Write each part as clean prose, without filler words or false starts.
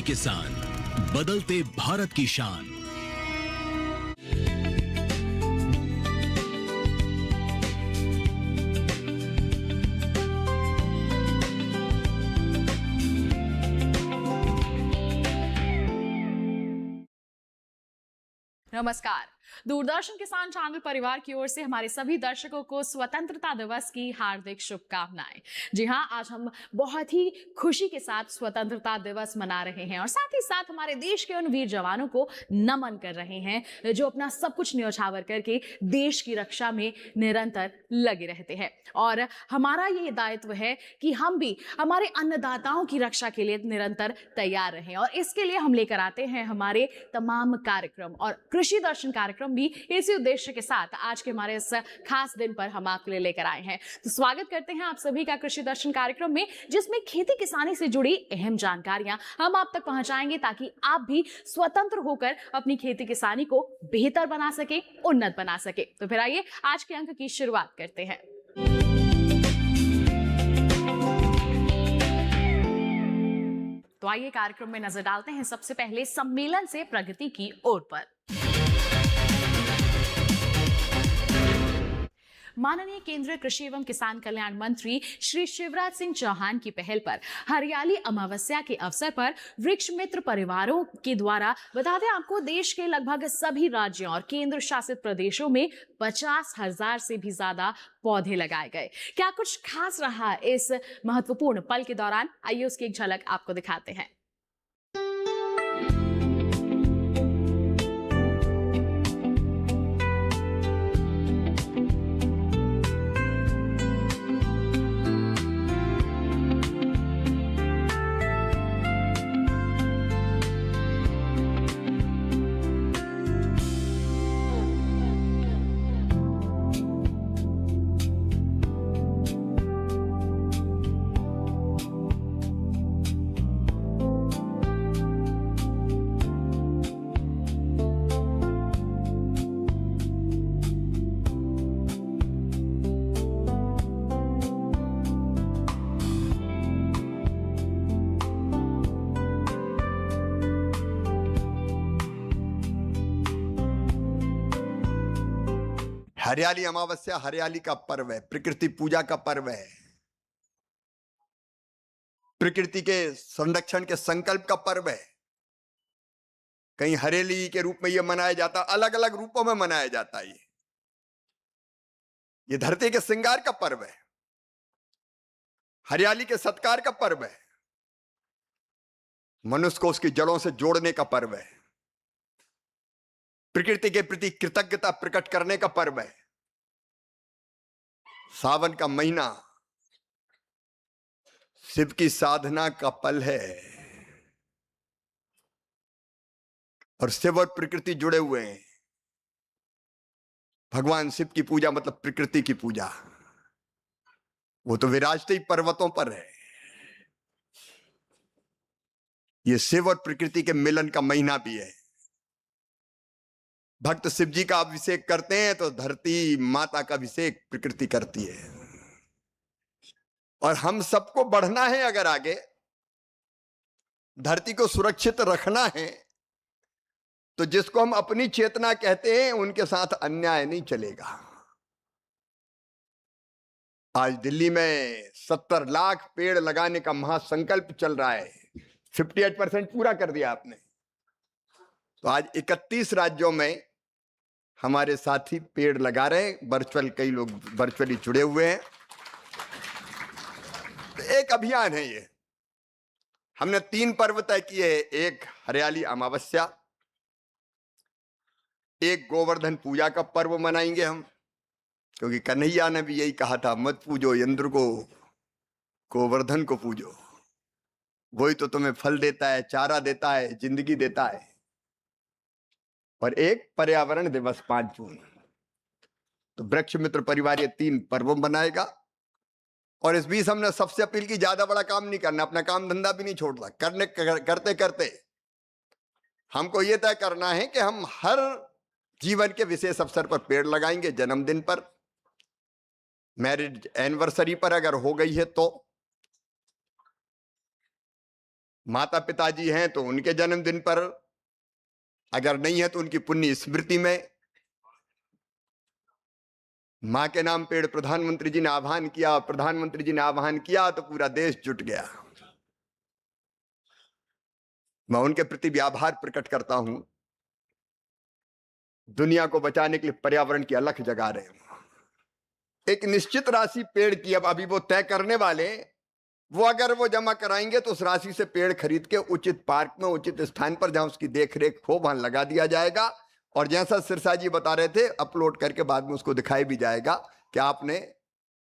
किसान, बदलते भारत की शान। नमस्कार। दूरदर्शन किसान चैनल परिवार की ओर से हमारे सभी दर्शकों को स्वतंत्रता दिवस की हार्दिक शुभकामनाएं। जी हां, आज हम बहुत ही खुशी के साथ स्वतंत्रता दिवस मना रहे हैं और साथ ही साथ हमारे देश के उन वीर जवानों को नमन कर रहे हैं जो अपना सब कुछ न्यौछावर करके देश की रक्षा में निरंतर लगे रहते हैं। और हमारा ये दायित्व है कि हम भी हमारे अन्नदाताओं की रक्षा के लिए निरंतर तैयार रहें और इसके लिए हम लेकर आते हैं हमारे तमाम कार्यक्रम और कृषि दर्शन कार्यक्रम भी इसी उद्देश्य के साथ आज के हमारे इस खास दिन पर हम आपके लिए लेकर आए हैं। तो स्वागत करते हैं आप सभी का कृषि दर्शन कार्यक्रम में, जिसमें खेती किसानी से जुड़ी अहम जानकारियां हम आप तक पहुंचाएंगे ताकि आप भी स्वतंत्र होकर अपनी खेती किसानी को बेहतर बना सके, उन्नत बना सके। तो फिर आइए आज के अंक की शुरुआत करते हैं। तो आइए कार्यक्रम में नजर डालते हैं सबसे पहले सम्मेलन से प्रगति की ओर पर। माननीय केंद्रीय कृषि एवं किसान कल्याण मंत्री श्री शिवराज सिंह चौहान की पहल पर हरियाली अमावस्या के अवसर पर वृक्ष मित्र परिवारों के द्वारा बता दें आपको, देश के लगभग सभी राज्यों और केंद्र शासित प्रदेशों में 50,000 से भी ज्यादा पौधे लगाए गए। क्या कुछ खास रहा इस महत्वपूर्ण पल के दौरान, आइए उसकी एक झलक आपको दिखाते हैं। हरियाली अमावस्या हरियाली का पर्व है, प्रकृति पूजा का पर्व है, प्रकृति के संरक्षण के संकल्प का पर्व है। कहीं हरेली के रूप में यह मनाया जाता, अलग अलग रूपों में मनाया जाता है। ये धरती के श्रृंगार का पर्व है, हरियाली के सत्कार का पर्व है, मनुष्य को उसकी जड़ों से जोड़ने का पर्व है, प्रकृति के प्रति कृतज्ञता प्रकट करने का पर्व है। सावन का महीना शिव की साधना का पल है और शिव और प्रकृति जुड़े हुए हैं। भगवान शिव की पूजा मतलब प्रकृति की पूजा, वो तो विराजते ही पर्वतों पर है। ये शिव और प्रकृति के मिलन का महीना भी है। भक्त शिव जी का अभिषेक करते हैं तो धरती माता का अभिषेक प्रकृति करती है। और हम सबको बढ़ना है, अगर आगे धरती को सुरक्षित रखना है तो जिसको हम अपनी चेतना कहते हैं उनके साथ अन्याय नहीं चलेगा। आज दिल्ली में 70 लाख पेड़ लगाने का महासंकल्प चल रहा है, 58% पूरा कर दिया आपने। तो आज 31 राज्यों में हमारे साथी पेड़ लगा रहे हैं, वर्चुअल, कई लोग वर्चुअली जुड़े हुए हैं। तो एक अभियान है ये। हमने 3 पर्व तय किए हैं, एक हरियाली अमावस्या, एक गोवर्धन पूजा का पर्व मनाएंगे हम, क्योंकि कन्हैया ने भी यही कहा था, मत पूजो इंद्र को, गोवर्धन को पूजो, वही तो तुम्हें फल देता है, चारा देता है, जिंदगी देता है। और एक पर्यावरण दिवस 5 जून। तो वृक्ष मित्र परिवार ये 3 पर्व मनाएगा। और इस बीच हमने सबसे अपील की, ज्यादा बड़ा काम नहीं करना, अपना काम धंधा भी नहीं छोड़ना, करते करते हमको ये तय करना है कि हम हर जीवन के विशेष अवसर पर पेड़ लगाएंगे। जन्मदिन पर, मैरिज एनिवर्सरी पर अगर हो गई है तो, माता पिताजी हैं तो उनके जन्मदिन पर, अगर नहीं है तो उनकी पुण्य स्मृति में। मां के नाम पेड़ प्रधानमंत्री जी ने आह्वान किया, प्रधानमंत्री जी ने आह्वान किया तो पूरा देश जुट गया। मैं उनके प्रति भी आभार प्रकट करता हूं। दुनिया को बचाने के लिए पर्यावरण की अलख जगा रहे हैं। एक निश्चित राशि पेड़ की अब अभी वो तय करने वाले, वो अगर वो जमा कराएंगे तो उस राशि से पेड़ खरीद के उचित पार्क में, उचित स्थान पर जहां उसकी देखरेख हो वहां लगा दिया जाएगा। और जैसा सिरसा जी बता रहे थे, अपलोड करके बाद में उसको दिखाई भी जाएगा कि आपने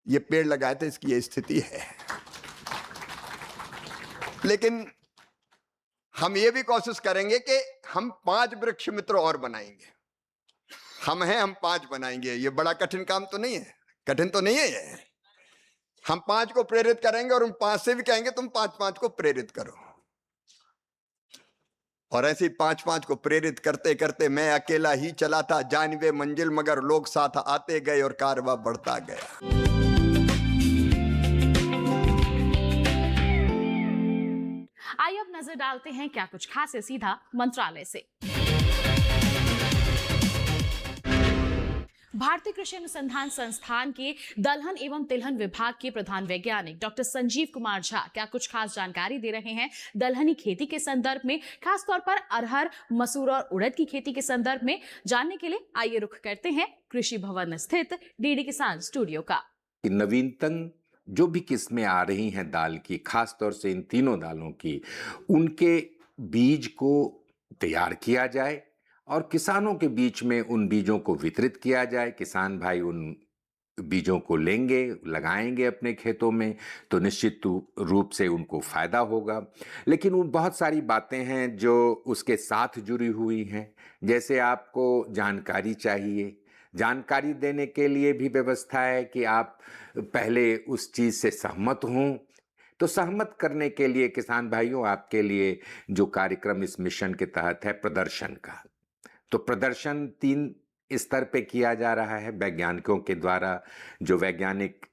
ये पेड़ लगाए थे, इसकी ये स्थिति है। लेकिन हम ये भी कोशिश करेंगे कि हम 5 वृक्ष मित्र और बनाएंगे। हम हैं, हम 5 बनाएंगे। ये बड़ा कठिन काम तो नहीं है, कठिन तो नहीं है ये। हम 5 को प्रेरित करेंगे और उन 5 से भी कहेंगे तुम 5-5 को प्रेरित करो। और ऐसे ही 5-5 को प्रेरित करते करते मैं अकेला ही चला था जानिबे मंजिल, मगर लोग साथ आते गए और कारवां बढ़ता गया। आइए अब नजर डालते हैं क्या कुछ खास है सीधा मंत्रालय से। भारतीय कृषि अनुसंधान संस्थान के दलहन एवं तिलहन विभाग के प्रधान वैज्ञानिक डॉक्टर संजीव कुमार झा क्या कुछ खास जानकारी दे रहे हैं दलहनी खेती के संदर्भ में, खासतौर पर अरहर, मसूर और उड़द की खेती के संदर्भ में। जानने के लिए आइए रुख करते हैं कृषि भवन स्थित डीडी किसान स्टूडियो का। नवीनतम जो भी किस्में आ रही हैं दाल की, खास तौर से इन तीनों दालों की, उनके बीज को तैयार किया जाए और किसानों के बीच में उन बीजों को वितरित किया जाए। किसान भाई उन बीजों को लेंगे, लगाएंगे अपने खेतों में, तो निश्चित रूप से उनको फायदा होगा। लेकिन वो बहुत सारी बातें हैं जो उसके साथ जुड़ी हुई हैं। जैसे आपको जानकारी चाहिए, जानकारी देने के लिए भी व्यवस्था है कि आप पहले उस चीज़ से सहमत हों। तो सहमत करने के लिए किसान भाइयों, आपके लिए जो कार्यक्रम इस मिशन के तहत है प्रदर्शन का, तो प्रदर्शन 3 स्तर पे किया जा रहा है वैज्ञानिकों के द्वारा। जो वैज्ञानिक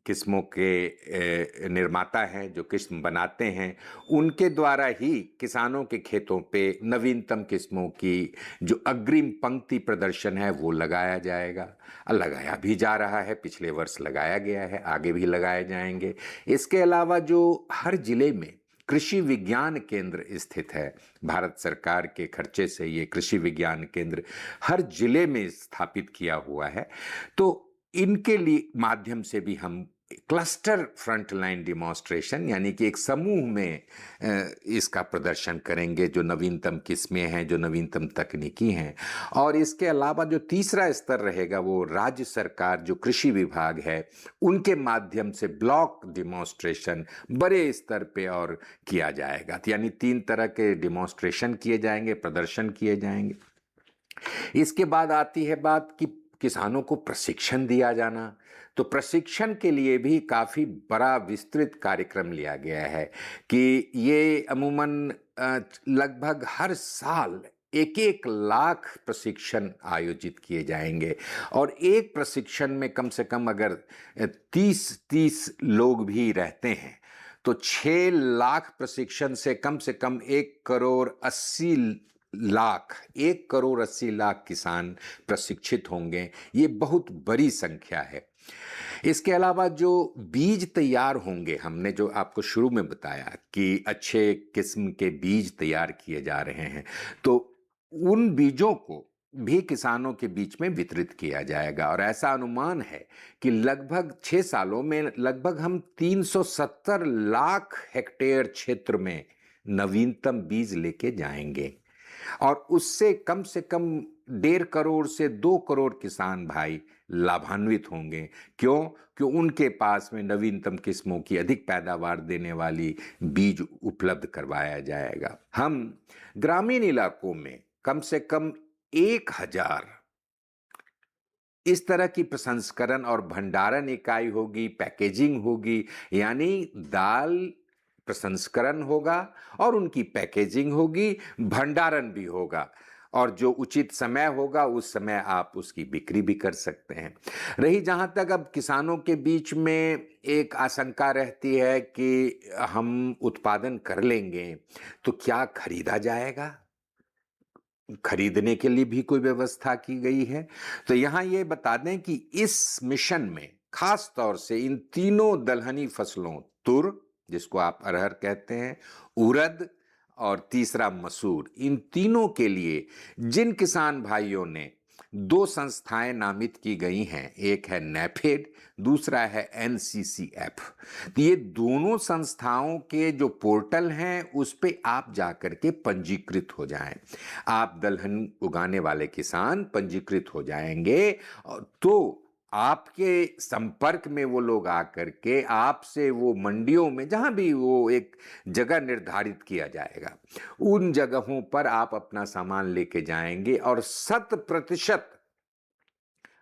किस्मों के निर्माता हैं, जो किस्म बनाते हैं, उनके द्वारा ही किसानों के खेतों पे नवीनतम किस्मों की जो अग्रिम पंक्ति प्रदर्शन है वो लगाया जाएगा। लगाया भी जा रहा है, पिछले वर्ष लगाया गया है, आगे भी लगाए जाएंगे। इसके अलावा जो हर जिले में कृषि विज्ञान केंद्र स्थित है, भारत सरकार के खर्चे से ये कृषि विज्ञान केंद्र हर जिले में स्थापित किया हुआ है। तो इनके लिए माध्यम से भी हम क्लस्टर फ्रंटलाइन डिमॉन्स्ट्रेशन, यानी कि एक समूह में इसका प्रदर्शन करेंगे, जो नवीनतम किस्में हैं, जो नवीनतम तकनीकी हैं। और इसके अलावा जो तीसरा स्तर रहेगा वो राज्य सरकार, जो कृषि विभाग है, उनके माध्यम से ब्लॉक डिमॉन्स्ट्रेशन बड़े स्तर पे और किया जाएगा। यानी 3 तरह के डिमॉन्स्ट्रेशन किए जाएंगे, प्रदर्शन किए जाएंगे। इसके बाद आती है बात कि किसानों को प्रशिक्षण दिया जाना। तो प्रशिक्षण के लिए भी काफ़ी बड़ा विस्तृत कार्यक्रम लिया गया है कि ये अमूमन लगभग हर साल 1-1 लाख प्रशिक्षण आयोजित किए जाएंगे। और एक प्रशिक्षण में कम से कम अगर 30 लोग भी रहते हैं तो 6 लाख प्रशिक्षण से कम 1 करोड़ 80 लाख किसान प्रशिक्षित होंगे। ये बहुत बड़ी संख्या है। इसके अलावा जो बीज तैयार होंगे, हमने जो आपको शुरू में बताया कि अच्छे किस्म के बीज तैयार किए जा रहे हैं, तो उन बीजों को भी किसानों के बीच में वितरित किया जाएगा। और ऐसा अनुमान है कि लगभग 6 सालों में लगभग हम 370 लाख हेक्टेयर क्षेत्र में नवीनतम बीज लेके जाएंगे। और उससे कम 1.5 करोड़ से 2 करोड़ किसान भाई लाभान्वित होंगे। क्यों? क्योंकि उनके पास में नवीनतम किस्मों की अधिक पैदावार देने वाली बीज उपलब्ध करवाया जाएगा। हम ग्रामीण इलाकों में कम से कम 1000 इस तरह की प्रसंस्करण और भंडारण इकाई होगी, पैकेजिंग होगी, यानी दाल प्रसंस्करण होगा और उनकी पैकेजिंग होगी, भंडारण भी होगा। और जो उचित समय होगा उस समय आप उसकी बिक्री भी कर सकते हैं। रही जहाँ तक अब किसानों के बीच में एक आशंका रहती है कि हम उत्पादन कर लेंगे तो क्या खरीदा जाएगा, खरीदने के लिए भी कोई व्यवस्था की गई है। तो यहाँ ये बता दें कि इस मिशन में खास तौर से इन तीनों दलहनी फसलों, तुर जिसको आप अरहर कहते हैं, उड़द और तीसरा मसूर, इन तीनों के लिए जिन किसान भाइयों ने 2 संस्थाएं नामित की गई हैं, एक है नेफेड, दूसरा है NCCF। तो ये दोनों संस्थाओं के जो पोर्टल हैं उस पे आप जाकर के पंजीकृत हो जाएं। आप दलहन उगाने वाले किसान पंजीकृत हो जाएंगे और तो आपके संपर्क में वो लोग आकर के आपसे वो मंडियों में, जहां भी वो एक जगह निर्धारित किया जाएगा, उन जगहों पर आप अपना सामान लेके जाएंगे और 100%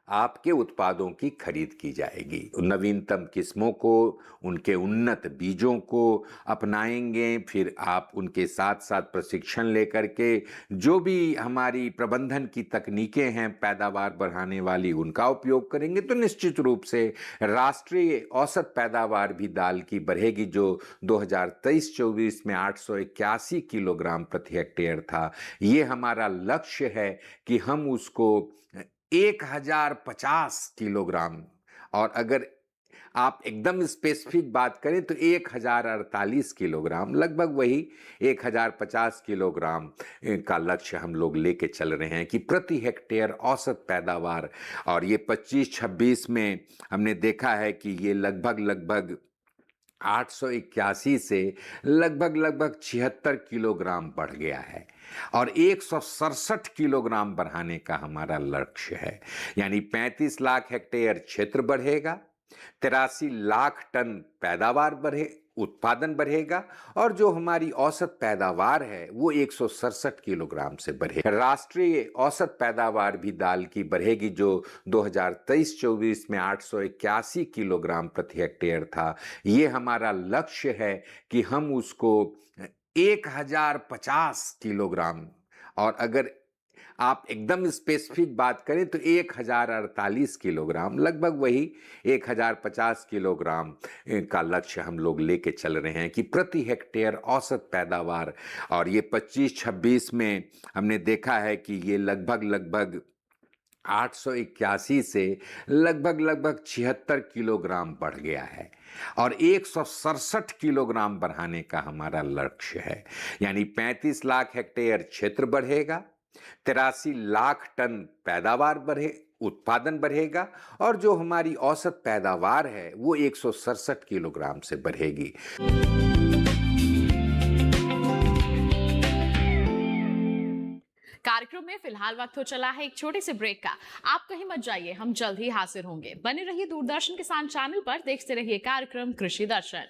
आपके उत्पादों की खरीद की जाएगी। नवीनतम किस्मों को, उनके उन्नत बीजों को अपनाएंगे, फिर आप उनके साथ साथ प्रशिक्षण लेकर के जो भी हमारी प्रबंधन की तकनीकें हैं पैदावार बढ़ाने वाली, उनका उपयोग करेंगे तो निश्चित रूप से राष्ट्रीय औसत पैदावार भी दाल की बढ़ेगी, जो 2023-24 में 881 किलोग्राम प्रति हेक्टेयर था। ये हमारा लक्ष्य है कि हम उसको 1050 किलोग्राम, और अगर आप एकदम स्पेसिफिक बात करें तो 1048 किलोग्राम, लगभग वही 1050 किलोग्राम का लक्ष्य हम लोग लेके चल रहे हैं कि प्रति हेक्टेयर औसत पैदावार। और ये 25-26 में हमने देखा है कि ये लगभग 881 से लगभग 76 किलोग्राम बढ़ गया है और 167 किलोग्राम बढ़ाने का हमारा लक्ष्य है। यानी 35 लाख हेक्टेयर क्षेत्र बढ़ेगा, 83 लाख टन पैदावार उत्पादन बढ़ेगा और जो हमारी औसत पैदावार है वो 167 किलोग्राम से बढ़ेगा। राष्ट्रीय औसत पैदावार भी दाल की बढ़ेगी, जो 2023-24 में 881 किलोग्राम प्रति हेक्टेयर था। ये हमारा लक्ष्य है कि हम उसको 1050 किलोग्राम, और अगर आप एकदम स्पेसिफिक बात करें तो 1048 किलोग्राम, लगभग वही 1050 किलोग्राम का लक्ष्य हम लोग लेके चल रहे हैं कि प्रति हेक्टेयर औसत पैदावार। और ये 25-26 में हमने देखा है कि ये लगभग 881 से लगभग 76 किलोग्राम बढ़ गया है और 167 किलोग्राम बढ़ाने का हमारा लक्ष्य है। यानी 35 लाख हेक्टेयर क्षेत्र बढ़ेगा, 83 लाख टन पैदावार उत्पादन बढ़ेगा और जो हमारी औसत पैदावार है वो 167 किलोग्राम से बढ़ेगी। कार्यक्रम में फिलहाल वक्त हो चला है एक छोटे से ब्रेक का। आप कहीं मत जाइए, हम जल्द ही हाजिर होंगे। बने रहिए दूरदर्शन किसान चैनल पर, देखते रहिए कार्यक्रम कृषि दर्शन।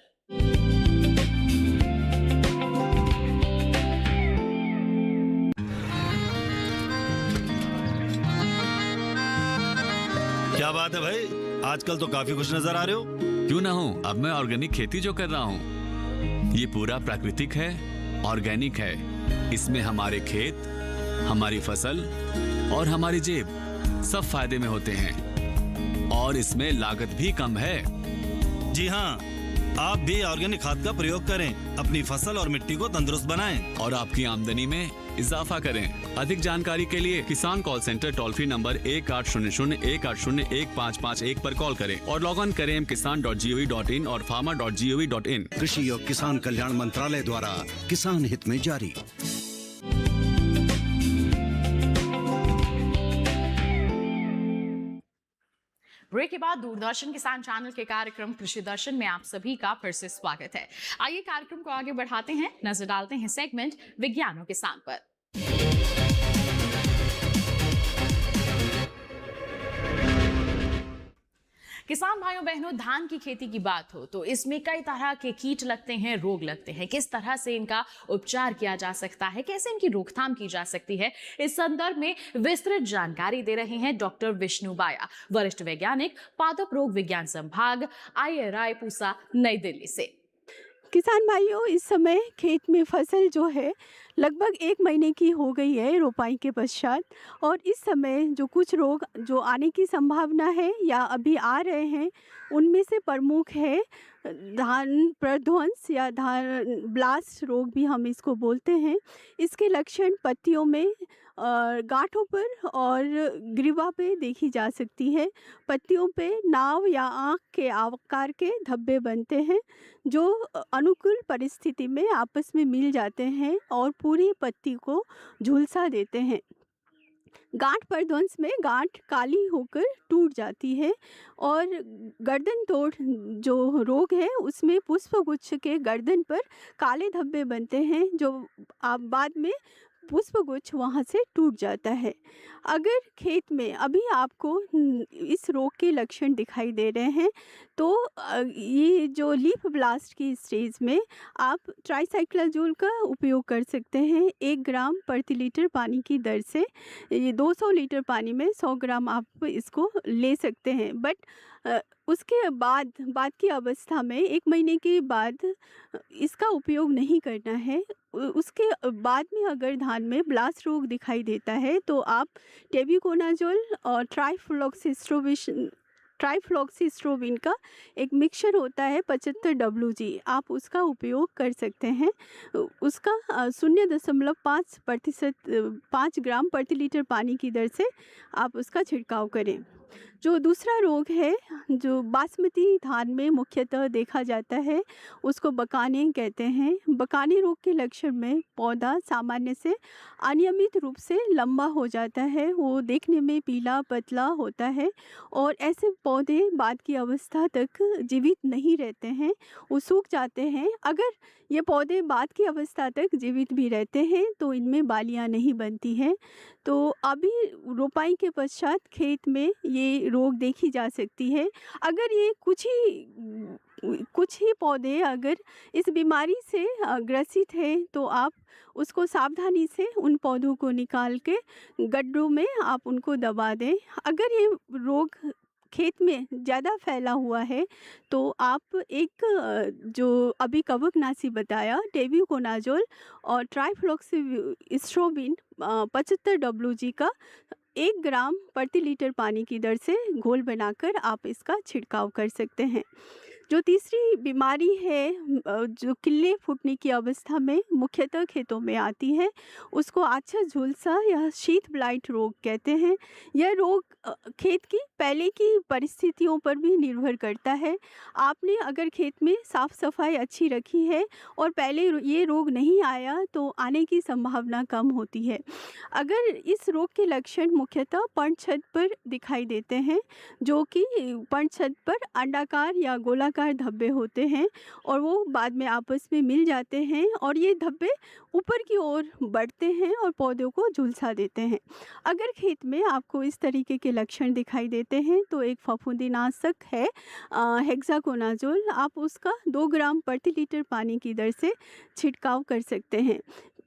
क्या बात है भाई, आजकल तो काफी खुश नजर आ रहे हो। क्यों ना हो, अब मैं ऑर्गेनिक खेती जो कर रहा हूँ ये पूरा प्राकृतिक है, ऑर्गेनिक है। इसमें हमारे खेत, हमारी फसल और हमारी जेब सब फायदे में होते हैं और इसमें लागत भी कम है। जी हाँ, आप भी ऑर्गेनिक खाद का प्रयोग करें, अपनी फसल और मिट्टी को तंदुरुस्त बनाएं और आपकी आमदनी में इजाफा करें। अधिक जानकारी के लिए किसान call centre toll free number 1800-180-1551 पर कॉल करें और लॉग ऑन करें kisan.gov.in और farmer.gov.in। कृषि और किसान कल्याण मंत्रालय द्वारा किसान हित में जारी। ब्रेक के बाद दूरदर्शन किसान चैनल के कार्यक्रम कृषि दर्शन में आप सभी का फिर से स्वागत है। आइए कार्यक्रम को आगे बढ़ाते हैं, नजर डालते हैं सेगमेंट विज्ञान और किसान पर। किसान भाइयों बहनों, धान की खेती की बात हो तो इसमें कई तरह के कीट लगते हैं, रोग लगते हैं। किस तरह से इनका उपचार किया जा सकता है, कैसे इनकी रोकथाम की जा सकती है, इस संदर्भ में विस्तृत जानकारी दे रहे हैं डॉक्टर विष्णु बाया, वरिष्ठ वैज्ञानिक, पादप रोग विज्ञान संभाग, IRI पूसा, नई दिल्ली से। किसान भाइयों, इस समय खेत में फसल जो है लगभग 1 महीने की हो गई है रोपाई के पश्चात, और इस समय जो कुछ रोग जो आने की संभावना है या अभी आ रहे हैं, उनमें से प्रमुख है धान प्रध्वंस या धान ब्लास्ट रोग भी हम इसको बोलते हैं। इसके लक्षण पत्तियों में गांठों पर और ग्रीवा पे देखी जा सकती है। पत्तियों पे नाव या आँख के आकार के धब्बे बनते हैं जो अनुकूल परिस्थिति में आपस में मिल जाते हैं और पूरी पत्ती को झुलसा देते हैं। गांठ प्रध्वंस में गांठ काली होकर टूट जाती है, और गर्दन तोड़ जो रोग है उसमें पुष्पगुच्छ के गर्दन पर काले धब्बे बनते हैं जो आप बाद में पुष्पगुच्छ वहाँ से टूट जाता है। अगर खेत में अभी आपको इस रोग के लक्षण दिखाई दे रहे हैं तो ये जो लीफ ब्लास्ट की स्टेज में आप ट्राइसाइक्लाजोल का उपयोग कर सकते हैं 1 ग्राम प्रति लीटर पानी की दर से। ये 200 लीटर पानी में 100 ग्राम आप इसको ले सकते हैं। बट उसके बाद की अवस्था में 1 महीने के बाद इसका उपयोग नहीं करना है। उसके बाद में अगर धान में ब्लास्ट रोग दिखाई देता है तो आप टेबुकोनाजोल और ट्राइफ्लॉक्सीस्ट्रोबिन का एक मिक्सचर होता है 75 WG, आप उसका उपयोग कर सकते हैं। उसका 0.5% 5 ग्राम प्रति लीटर पानी की दर से आप उसका छिड़काव करें। जो दूसरा रोग है जो बासमती धान में मुख्यतः देखा जाता है उसको बकाने कहते हैं। बकाने रोग के लक्षण में पौधा सामान्य से अनियमित रूप से लंबा हो जाता है, वो देखने में पीला पतला होता है और ऐसे पौधे बाद की अवस्था तक जीवित नहीं रहते हैं, वो सूख जाते हैं। अगर ये पौधे बाद की अवस्था तक जीवित भी रहते हैं तो इनमें बालियां नहीं बनती हैं। तो अभी रोपाई के पश्चात खेत में ये रोग देखी जा सकती है। अगर ये कुछ ही पौधे अगर इस बीमारी से ग्रसित है तो आप उसको सावधानी से उन पौधों को निकाल के गड्ढों में आप उनको दबा दें। अगर ये रोग खेत में ज़्यादा फैला हुआ है तो आप एक जो अभी कवकनाशी बताया टेबुकोनाजोल और ट्राइफ्लॉक्सीस्ट्रोबिन 75 WG का 1 ग्राम प्रति लीटर पानी की दर से घोल बनाकर आप इसका छिड़काव कर सकते हैं। जो तीसरी बीमारी है जो किल्ले फूटने की अवस्था में मुख्यतः खेतों में आती है उसको आछा झुलसा या शीत ब्लाइट रोग कहते हैं। यह रोग खेत की पहले की परिस्थितियों पर भी निर्भर करता है। आपने अगर खेत में साफ सफाई अच्छी रखी है और पहले ये रोग नहीं आया तो आने की संभावना कम होती है। अगर इस रोग के लक्षण मुख्यतः पर्णछद पर दिखाई देते हैं जो कि पर्णछद पर अंडाकार या गोलाकार धब्बे होते हैं और वो बाद में आपस में मिल जाते हैं और ये धब्बे ऊपर की ओर बढ़ते हैं और पौधों को झुलसा देते हैं। अगर खेत में आपको इस तरीके के लक्षण दिखाई देते हैं तो एक फफूंदीनाशक है हेक्साकोनाजोल, आप उसका 2 ग्राम प्रति लीटर पानी की दर से छिड़काव कर सकते हैं।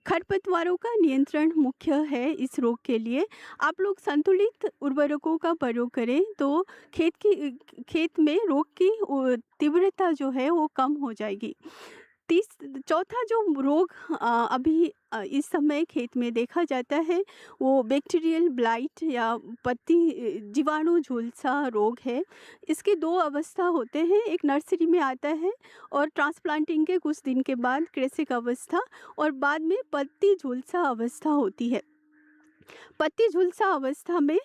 खरपतवारों का नियंत्रण मुख्य है इस रोग के लिए। आप लोग संतुलित उर्वरकों का प्रयोग करें तो खेत में रोग की तीव्रता जो है वो कम हो जाएगी। चौथा जो रोग अभी इस समय खेत में देखा जाता है वो बैक्टीरियल ब्लाइट या पत्ती जीवाणु झुलसा रोग है। इसके 2 अवस्था होते हैं, एक नर्सरी में आता है और ट्रांसप्लांटिंग के कुछ दिन के बाद क्रेसिक अवस्था और बाद में पत्ती झुलसा अवस्था होती है। पत्ती झुलसा अवस्था में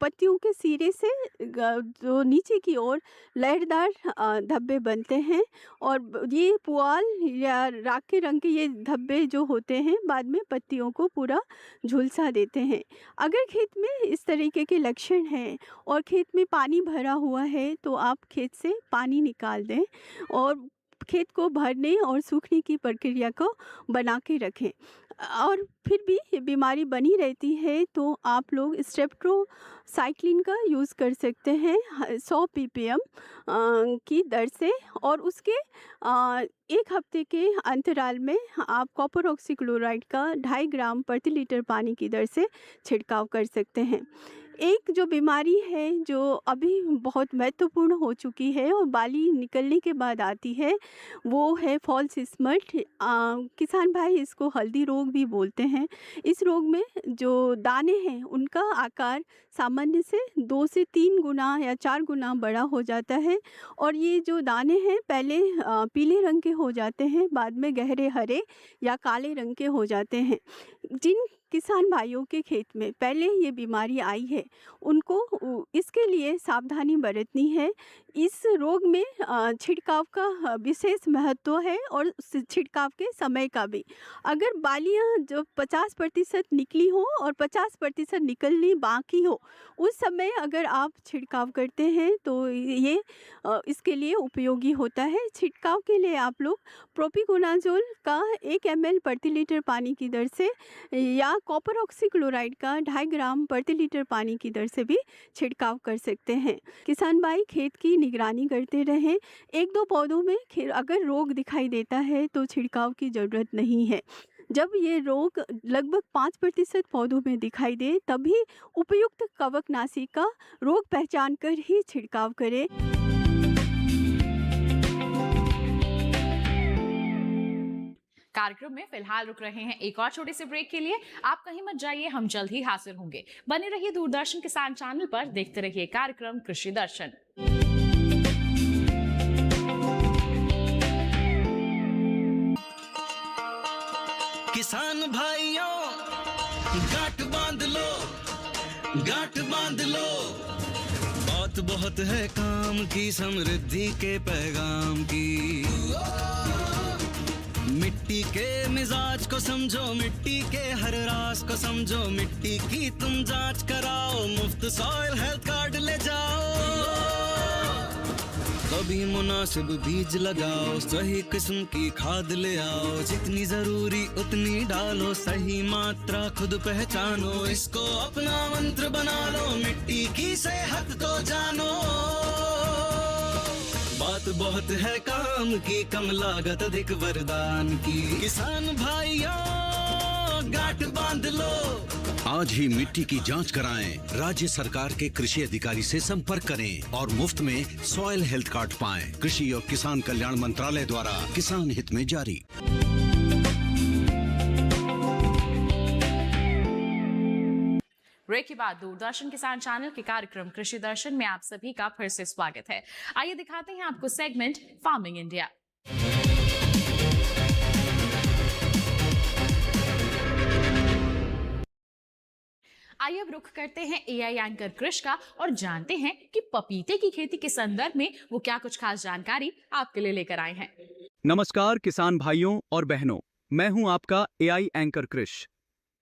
पत्तियों के सिरे से जो नीचे की ओर लहरदार धब्बे बनते हैं और ये पुआल या राख के रंग के ये धब्बे जो होते हैं बाद में पत्तियों को पूरा झुलसा देते हैं। अगर खेत में इस तरीके के लक्षण हैं और खेत में पानी भरा हुआ है तो आप खेत से पानी निकाल दें और खेत को भरने और सूखने की प्रक्रिया को बना के रखें। और फिर भी ये बीमारी बनी रहती है तो आप लोग स्ट्रेप्टोसाइक्लिन का यूज़ कर सकते हैं 100 ppm की दर से और उसके 1 हफ्ते के अंतराल में आप कॉपर ऑक्सीक्लोराइड का 2.5 ग्राम प्रति लीटर पानी की दर से छिड़काव कर सकते हैं। एक जो बीमारी है जो अभी बहुत महत्वपूर्ण हो चुकी है और बाली निकलने के बाद आती है, वो है फॉल्स स्मट। किसान भाई इसको हल्दी रोग भी बोलते हैं। इस रोग में जो दाने हैं उनका आकार सामान्य से 2 से 3 गुना या 4 गुना बड़ा हो जाता है और ये जो दाने हैं पहले पीले रंग के हो जाते हैं, बाद में गहरे हरे या काले रंग के हो जाते हैं। जिन किसान भाइयों के खेत में पहले ये बीमारी आई है उनको इसके लिए सावधानी बरतनी है। इस रोग में छिड़काव का विशेष महत्व है और छिड़काव के समय का भी। अगर बालियां जो 50% निकली हो और 50% निकलनी बाकी हो, उस समय अगर आप छिड़काव करते हैं तो ये इसके लिए उपयोगी होता है। छिड़काव के लिए आप लोग प्रोपिकोनाजोल का 1 ml प्रति लीटर पानी की दर से या कॉपर ऑक्सीक्लोराइड का 2.5 ग्राम प्रति लीटर पानी की दर से भी छिड़काव कर सकते हैं। किसान भाई खेत की निगरानी करते रहें। 1-2 पौधों में अगर रोग दिखाई देता है तो छिड़काव की ज़रूरत नहीं है। जब ये रोग लगभग 5% पौधों में दिखाई दे तभी उपयुक्त कवकनाशी का रोग पहचान कर ही छिड़काव करें। कार्यक्रम में फिलहाल रुक रहे हैं एक और छोटे से ब्रेक के लिए। आप कहीं मत जाइए, हम जल्द ही हाजिर होंगे। बने रहिए दूरदर्शन किसान चैनल पर, देखते रहिए कार्यक्रम कृषि दर्शन। किसान भाइयों गांठ बांध लो, गांठ बांध लो, बात बहुत है काम की, समृद्धि के पैगाम की। मिट्टी के मिजाज को समझो, मिट्टी के हर राज को समझो, मिट्टी की तुम जांच कराओ, मुफ्त सॉइल हेल्थ कार्ड ले जाओ। कभी मुनासिब बीज लगाओ, सही किस्म की खाद ले आओ, जितनी जरूरी उतनी डालो, सही मात्रा खुद पहचानो, इसको अपना मंत्र बना लो, मिट्टी की सेहत तो जानो। बात बहुत है काम की, कम लागत अधिक वरदान की। किसान भाइयों गांठ बांध लो, आज ही मिट्टी की जांच कराएं। राज्य सरकार के कृषि अधिकारी से संपर्क करें और मुफ्त में सॉइल हेल्थ कार्ड पाएं। कृषि और किसान कल्याण मंत्रालय द्वारा किसान हित में जारी। ब्रेक के बाद दूरदर्शन किसान चैनल के कार्यक्रम कृषि दर्शन में आप सभी का फिर से स्वागत है। आइए दिखाते हैं आपको सेगमेंट फार्मिंग इंडिया। आइए अब रुख करते हैं एआई एंकर कृष का और जानते हैं कि पपीते की खेती के संदर्भ में वो क्या कुछ खास जानकारी आपके लिए लेकर आए हैं। नमस्कार किसान भाइयों और बहनों, मैं हूं आपका एआई एंकर कृष।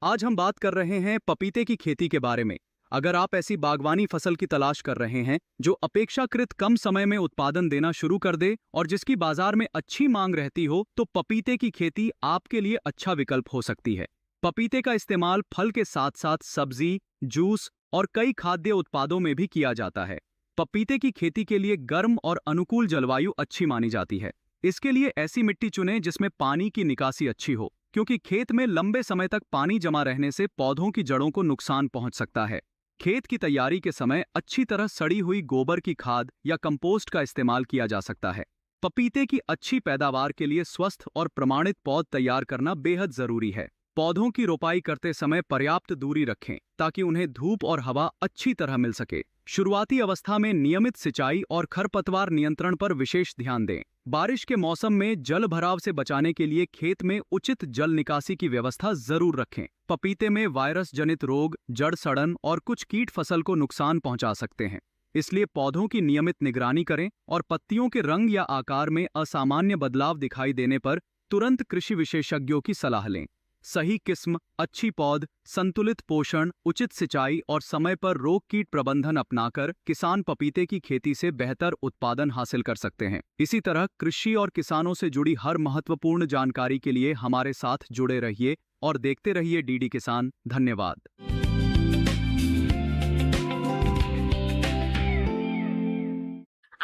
आज हम बात कर रहे हैं पपीते की खेती के बारे में। अगर आप ऐसी बागवानी फसल की तलाश कर रहे हैं जो अपेक्षाकृत कम समय में उत्पादन देना शुरू कर दे और जिसकी बाजार में अच्छी मांग रहती हो, तो पपीते की खेती आपके लिए अच्छा विकल्प हो सकती है। पपीते का इस्तेमाल फल के साथ साथ सब्जी, जूस और कई खाद्य उत्पादों में भी किया जाता है। पपीते की खेती के लिए गर्म और अनुकूल जलवायु अच्छी मानी जाती है। इसके लिए ऐसी मिट्टी चुनें जिसमें पानी की निकासी अच्छी हो, क्योंकि खेत में लंबे समय तक पानी जमा रहने से पौधों की जड़ों को नुकसान पहुंच सकता है। खेत की तैयारी के समय अच्छी तरह सड़ी हुई गोबर की खाद या कंपोस्ट का इस्तेमाल किया जा सकता है। पपीते की अच्छी पैदावार के लिए स्वस्थ और प्रमाणित पौध तैयार करना बेहद जरूरी है। पौधों की रोपाई करते समय पर्याप्त दूरी रखें ताकि उन्हें धूप और हवा अच्छी तरह मिल सके। शुरुआती अवस्था में नियमित सिंचाई और खरपतवार नियंत्रण पर विशेष ध्यान दें। बारिश के मौसम में जल भराव से बचाने के लिए खेत में उचित जल निकासी की व्यवस्था जरूर रखें। पपीते में वायरस जनित रोग, जड़ सड़न और कुछ कीट फसल को नुकसान पहुंचा सकते हैं, इसलिए पौधों की नियमित निगरानी करें और पत्तियों के रंग या आकार में असामान्य बदलाव दिखाई देने पर तुरंत कृषि विशेषज्ञों की सलाह लें। सही किस्म, अच्छी पौध, संतुलित पोषण, उचित सिंचाई और समय पर रोग कीट प्रबंधन अपनाकर किसान पपीते की खेती से बेहतर उत्पादन हासिल कर सकते हैं। इसी तरह कृषि और किसानों से जुड़ी हर महत्वपूर्ण जानकारी के लिए हमारे साथ जुड़े रहिए और देखते रहिए डीडी किसान। धन्यवाद।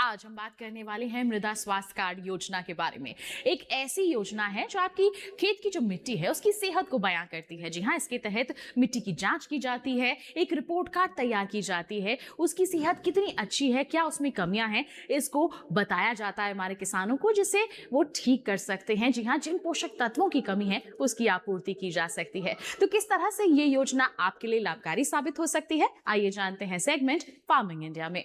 आज हम बात करने वाले हैं मृदा स्वास्थ्य कार्ड योजना के बारे में। एक ऐसी योजना है जो आपकी खेत की जो मिट्टी है उसकी सेहत को बयां करती है। जी हाँ, इसके तहत मिट्टी की जांच की जाती है, एक रिपोर्ट कार्ड तैयार की जाती है, उसकी सेहत कितनी अच्छी है, क्या उसमें कमियां हैं, इसको बताया जाता है हमारे किसानों को, जिससे वो ठीक कर सकते हैं। जी हाँ, जिन पोषक तत्वों की कमी है उसकी आपूर्ति की जा सकती है। तो किस तरह से ये योजना आपके लिए लाभकारी साबित हो सकती है, आइए जानते हैं सेगमेंट फार्मिंग इंडिया में।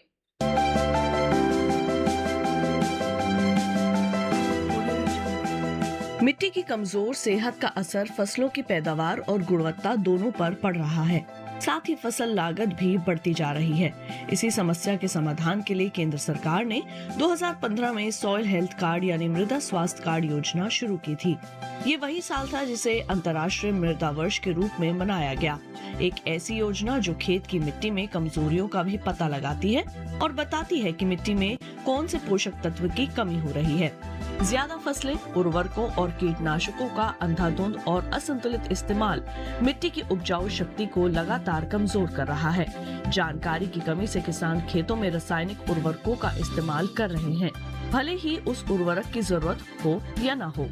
मिट्टी की कमजोर सेहत का असर फसलों की पैदावार और गुणवत्ता दोनों पर पड़ रहा है। साथ ही फसल लागत भी बढ़ती जा रही है। इसी समस्या के समाधान के लिए केंद्र सरकार ने 2015 में सॉइल हेल्थ कार्ड यानी मृदा स्वास्थ्य कार्ड योजना शुरू की थी। ये वही साल था जिसे अंतर्राष्ट्रीय मृदा वर्ष के रूप में मनाया गया। एक ऐसी योजना जो खेत की मिट्टी में कमजोरियों का भी पता लगाती है और बताती है कि मिट्टी में कौन से पोषक तत्व की कमी हो रही है। ज्यादा फसलें, उर्वरकों और कीटनाशकों का अंधाधुंध और असंतुलित इस्तेमाल मिट्टी की उपजाऊ शक्ति को लगातार कमजोर कर रहा है। जानकारी की कमी से किसान खेतों में रासायनिक उर्वरकों का इस्तेमाल कर रहे हैं, भले ही उस उर्वरक की जरूरत हो या न हो।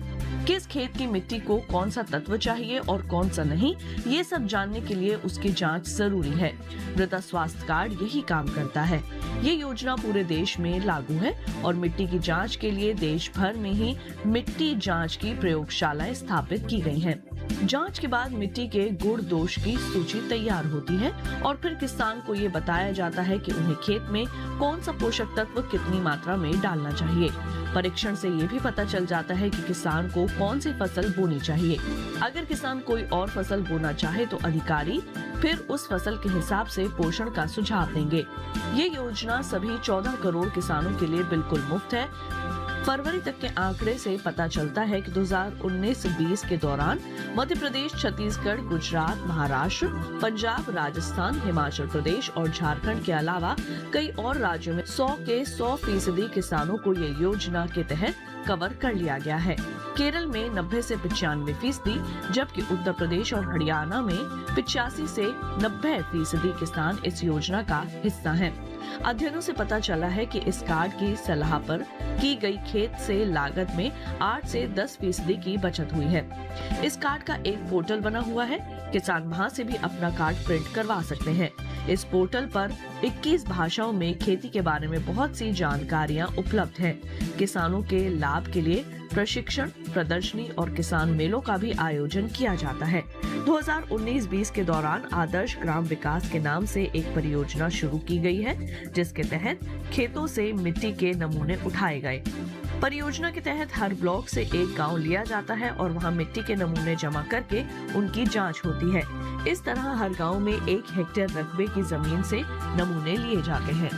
किस खेत की मिट्टी को कौन सा तत्व चाहिए और कौन सा नहीं, ये सब जानने के लिए उसकी जांच जरूरी है। मृदा स्वास्थ्य कार्ड यही काम करता है। ये योजना पूरे देश में लागू है और मिट्टी की जांच के लिए देश भर में ही मिट्टी जांच की प्रयोगशालाएं स्थापित की गई हैं। जांच के बाद मिट्टी के गुण दोष की सूची तैयार होती है और फिर किसान को ये बताया जाता है कि उन्हें खेत में कौन सा पोषक तत्व कितनी मात्रा में डालना चाहिए। परीक्षण से ये भी पता चल जाता है कि किसान को कौन सी फसल बोनी चाहिए। अगर किसान कोई और फसल बोना चाहे तो अधिकारी फिर उस फसल के हिसाब से पोषण का सुझाव देंगे। ये योजना सभी 14 करोड़ किसानों के लिए बिल्कुल मुफ्त है। फरवरी तक के आंकड़े से पता चलता है कि 2019-20 के दौरान मध्य प्रदेश, छत्तीसगढ़, गुजरात, महाराष्ट्र, पंजाब, राजस्थान, हिमाचल प्रदेश और झारखंड के अलावा कई और राज्यों में 100 के 100% किसानों को ये योजना के तहत कवर कर लिया गया है। केरल में 90 से 95%, जबकि उत्तर प्रदेश और हरियाणा में 85 से 90% किसान इस योजना का हिस्सा हैं। अध्ययनों से पता चला है कि इस कार्ड की सलाह पर की गई खेत से लागत में 8 से 10% की बचत हुई है। इस कार्ड का एक पोर्टल बना हुआ है, किसान वहां से भी अपना कार्ड प्रिंट करवा सकते हैं। इस पोर्टल पर 21 भाषाओं में खेती के बारे में बहुत सी जानकारियां उपलब्ध हैं। किसानों के लाभ के लिए प्रशिक्षण, प्रदर्शनी और किसान मेलों का भी आयोजन किया जाता है। 2019-20 के दौरान आदर्श ग्राम विकास के नाम से एक परियोजना शुरू की गई है, जिसके तहत खेतों से मिट्टी के नमूने उठाए गए। परियोजना के तहत हर ब्लॉक से एक गांव लिया जाता है और वहां मिट्टी के नमूने जमा करके उनकी जांच होती है। इस तरह हर गांव में 1 हेक्टेयर रकबे की जमीन से नमूने लिए जाते हैं।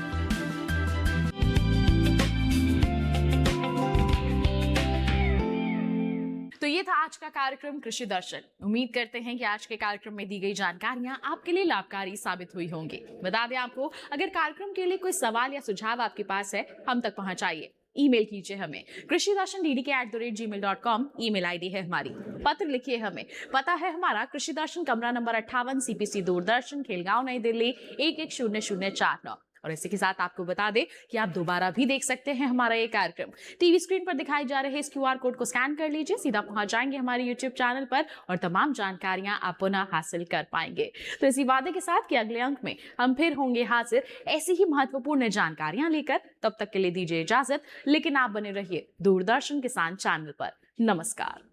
तो ये था आज का कार्यक्रम कृषि दर्शन। उम्मीद करते हैं कि आज के कार्यक्रम में दी गई जानकारियां आपके लिए लाभकारी साबित हुई होंगी। बता दें आपको, अगर कार्यक्रम के लिए कोई सवाल या सुझाव आपके पास है, हम तक पहुंचाइए। ईमेल कीजिए हमें krishidarshan@gmail.com ईमेल आईडी है हमारी। पत्र लिखिए हमें, पता है हमारा कृषि दर्शन, कमरा नंबर 58, CPC दूरदर्शन, खेलगांव, नई दिल्ली 110049। और इसी के साथ आपको बता दें कि आप दोबारा भी देख सकते हैं हमारा ये कार्यक्रम। टीवी स्क्रीन पर दिखाई जा रहे इस QR कोड को स्कैन कर लीजिए, सीधा पहुंच जाएंगे हमारे YouTube चैनल पर और तमाम जानकारियां आप पुनः हासिल कर पाएंगे। तो इसी वादे के साथ कि अगले अंक में हम फिर होंगे हाजिर ऐसी ही महत्वपूर्ण जानकारियां लेकर। तब तक के लिए दीजिए इजाजत, लेकिन आप बने रहिए दूरदर्शन किसान चैनल पर। नमस्कार।